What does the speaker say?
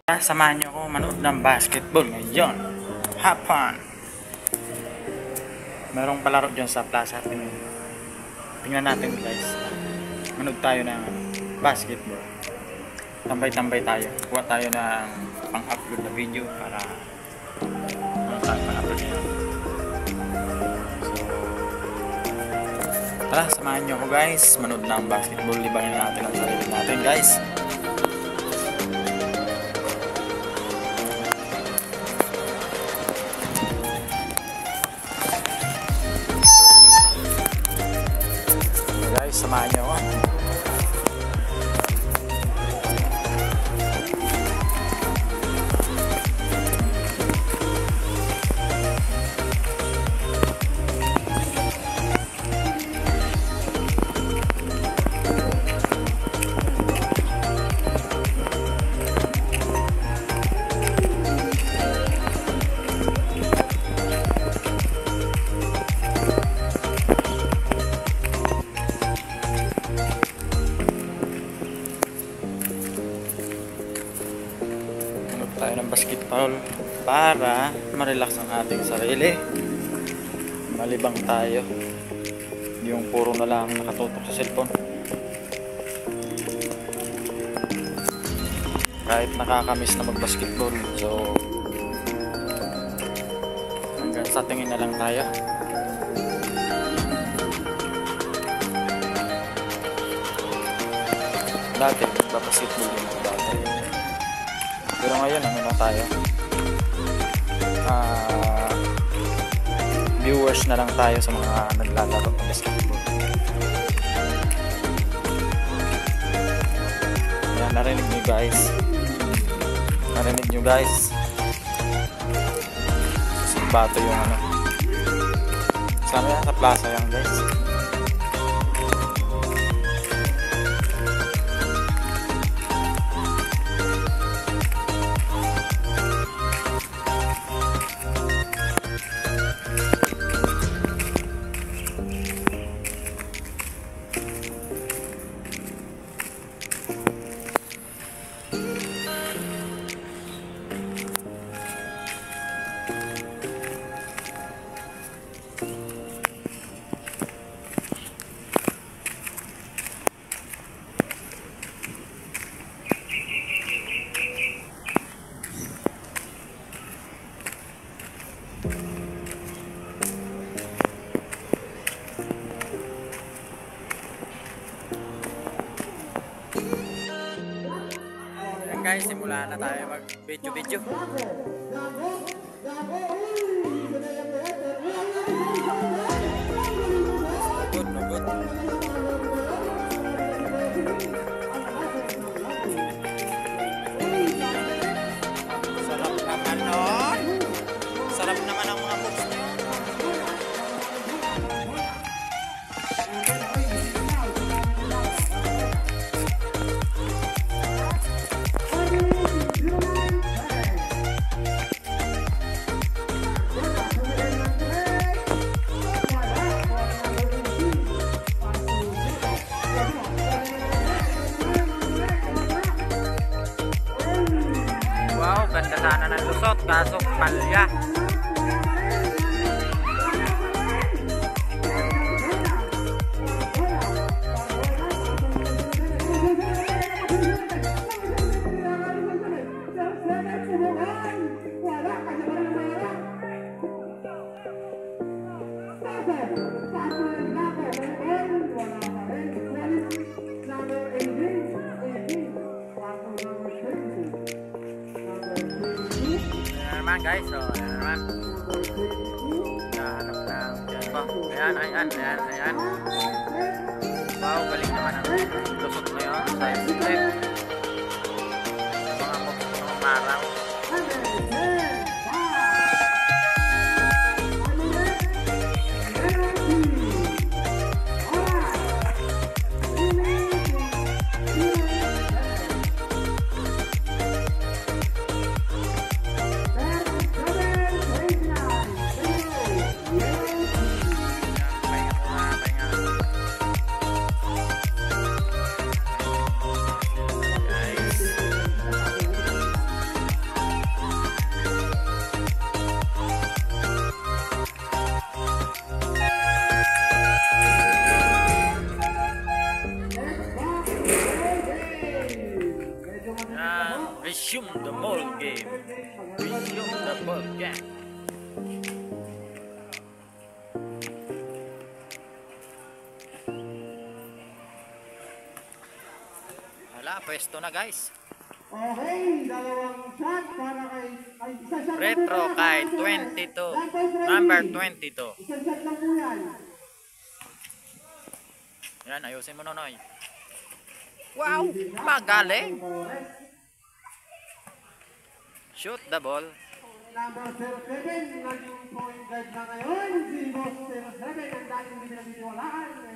Samahan niyo ako manood ng basketball ngayon. Hapon. Merong palaro dyan sa plaza. Tingnan natin guys. Manood tayo ng basketball. Tambay-tambay tayo. Kuha tayo ng pang-upload na video para tayo pang-upload nyo. Tara, samahan niyo ako guys. Manood ng basketball. Libangin natin ang sarili natin guys. Samahan niyo ako. Tayo ng basketball para ma-relax ang ating sarili, malibang tayo, yung puro na lang nakatutok sa cellphone. Kahit nakakamiss na mag-basketball, so hanggang sa tingin na lang tayo. Dati nagbabasketball din ako dati, pero ngayon ano na tayo, viewers na lang tayo sa mga naglalaro ng basketball. Ayan, narinig nyo guys, bato yung ano, saan yan? Sa plaza yan guys. Ayan guys, simula na tayo mag-video. Good. Sarap naman nun. Sarap naman ang mga moves na yun. Wow, ganda sana ng lusot, kaso palya. Ayan guys, so ayan naman, nahanap ng dyan pa. Ayan. Wow, galing naman ang lusot na yun sa step, mga moves ng maraw. the ball game. Beyond the ball game. Wala, pwesto na guys. Okay, dalawang shot para kay isang shot Retro lang po kay pala, 22. Lampos ready. Number 22. Isang shot lang po yan. Yan, ayusin mo Nonoy. Wow, magaling. Shoot the ball. Number 07, naging point guard na ngayon. Si Boss 07, ang dating hindi pinagtitiwalaan.